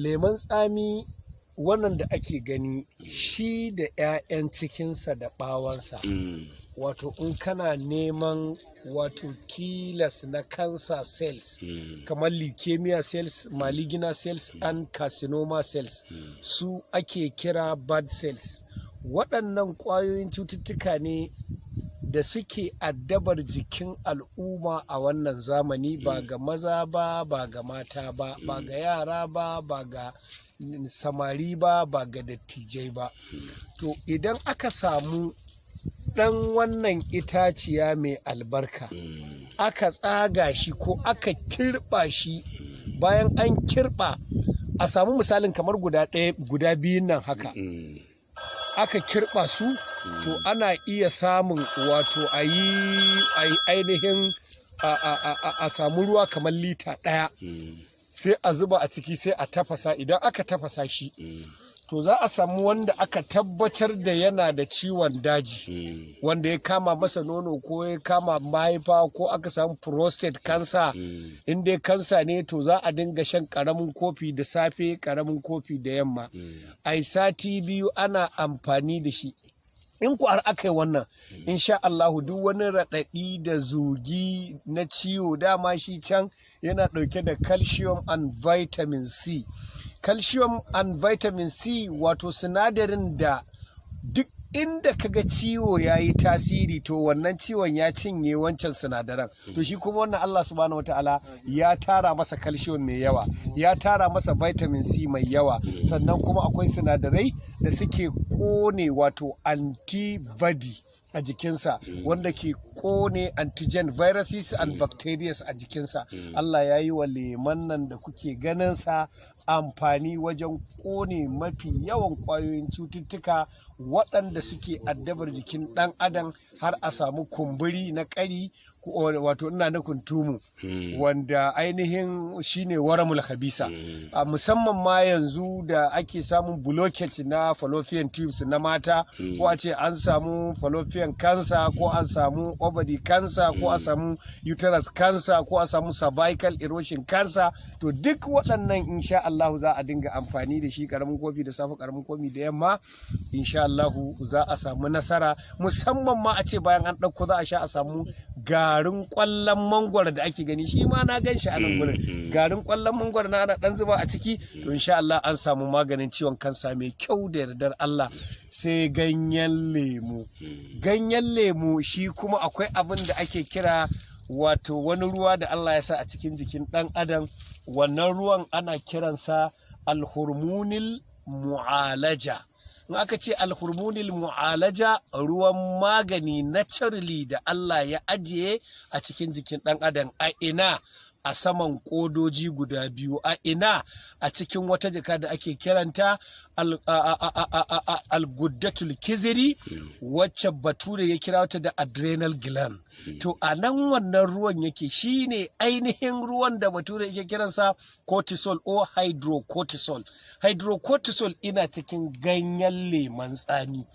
Lemon tsami wannan da ake gani shi da 'ya'yan cikinsa da ɓawansa. Wato in kana neman wato kilas na cancer cells kamar leukemia cells, malignant cells and carcinoma cells su ake kira bad cells. Waɗannan ƙwayoyin cututtuka ne da suke addabar jikin al'umma a wannan zamani, ba ga maza ba, ba ga mata ba, ba ga yara ba, ba ga samari ba, ba ga dattijai ba. To idan aka samu ɗan wannan itaciya mai albarka aka tsaga shi ko aka kirɓa shi, bayan an kirɓa a samu misalin kamar guda biyun nan haka aka kirɓa su, to ana iya samun wato a yi ainihin a samu ruwa kamar lita 1 sai a zuba a ciki sai a tafasa. Idan aka tafasa shi to za a samu wanda aka tabbatar da yana da ciwon daji wanda ya kama masa nono ko ya kama mahaifa ko aka samu prostate cancer. In dai kansa ne to za a dinga shan karamin kofi da safe, karamin kofi da yamma, ai sati 2 ana amfani da shi. In ku har aka yi wannan, insha Allahu duk wani raɗaɗi da zugi na ciwo, dama shi can yana ɗauke da calcium and vitamin C. Calcium and vitamin C wato sinadarin da duk inda kaga ciwo ya yi tasiri to wannan ciwon ya cinye wancan sinadaran. To shi kuma wannan Allah subhanahu wataala ya tara masa calcium mai yawa, ya tara masa vitamin C mai yawa, sannan kuma akwai sinadarai da suke kone wato antibody a jikinsa wanda ke kone antigen viruses and bacteria a jikinsa. Allah ya yi wa lemon nan da kuke ganinsa amfani wajen kone mafi yawan ƙwayoyin cututtuka waɗanda suke addabar jikin ɗan adam, har a samu kumburi na ƙari, wato ina nufin tumu wanda ainihin shine waramul khabisa. Musamman ma yanzu da ake samun blockage na fallopian tubes na mata, ko a ce an samu fallopian cancer, ko an samu ovary cancer, ko a samu uterus cancer, ko a samu cervical erosion cancer. To duk waɗannan insha Allah za a dinga amfani da shi, karamin kofi da safe, karamin kofi da yamma, insha Allah za a samu nasara. Musamman ma a ce bayan an ɗauko za a sha a samu garin ƙwallon mangwaro da ake gani, shi ma na gan shi a nan gurin. Garin ƙwallon mangwaro na ana ɗan zuba a ciki, to insha Allah an samu maganin ciwon kansa mai kyau da yardar Allah. Sai ganyen lemu. Ganyen lemu shi kuma akwai abin da ake kira wato wani ruwa da Allah ya sa a cikin jikin ɗan adam. Wannan ruwan ana kiransa alhormonal mu'alaja. In aka ce alhormonal mu'alaja, ruwan magani naturally da Allah ya ajiye a cikin jikin ɗan adam. A ina? A saman ƙodoji guda 2. A ina? A cikin wata jaka da ake kiranta al-guddatul kiziri, wacce bature ya kira ta da adrenal gland. To a nan wannan ruwan yake, shine ainihin ruwan da bature yake kiransa cortisol ko hydrocortisol. Hydrocortisol ina cikin ganyen lemon tsami.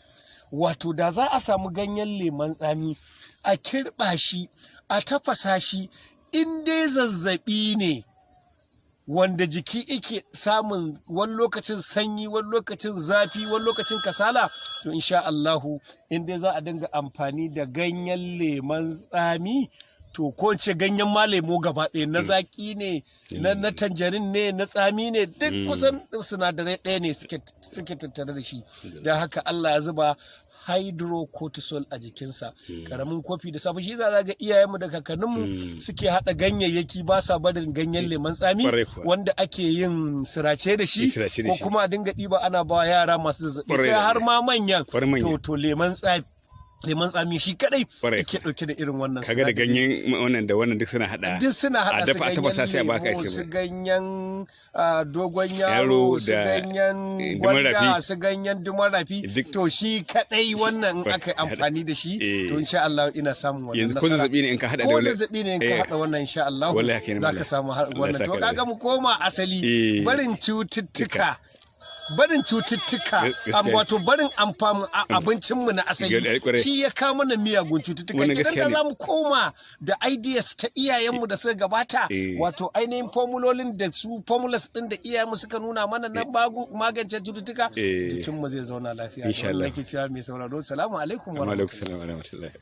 Wato da za a samu ganyen lemon tsami a kirɓa shi, a tafasa shi, in dai zazzaɓi ne wanda jiki yake samun wani lokacin sanyi, wani lokacin zafi, wani lokacin kasala, to insha Allahu in dai za a dinga amfani da ganyen lemon tsami, to ko ce ganyen ma lemo gaba ɗaya, na zaƙi ne, na tanjarin ne, na tsami ne, duk kusan sinadarai ɗaya ne suke tattare da shi. Da haka Allah ya zuba hydrocortisol a jikinsa. Karamin kofi da safe, shi za ga iyayenmu da kakanninmu suke haɗa ganyayyaki, ba sa barin ganyen lemon tsami wanda ake yin sirace da shi, ko kuma a dinga ɗiba ana ba yara masu zazzaɓi, har ma manyan. To lemon tsami shi kadai yake dauke da irin wannan. Kaga da ganyen wannan da wannan duk suna hada a dafa a tafasa sai a baka shi. Su ganyen dogon yaro, su ganyen gwanda, su ganyen dumarafi, to shi kadai wannan in aka yi amfani da shi, to insha Allah ina samun wannan. Yanzu ko zazzabi ne in ka hada da wannan, ko zazzabi ne in ka hada wannan insha Allah za ka samu wannan. To kaga mu koma asali, barin cututtuka barin cututtuka wato barin amfanin abincinmu na asali shi ya kawo mana miyagun cututtuka. Idan da za mu koma da ideas ta iyayenmu da suka gabata wato ainihin formulolin da su formulas din da iyayenmu suka nuna mana na magance cututtuka, jikinmu zai zauna lafiya. Insha Allah. Nake cewa mai sauraro, salamu alaikum wa rahmatullahi.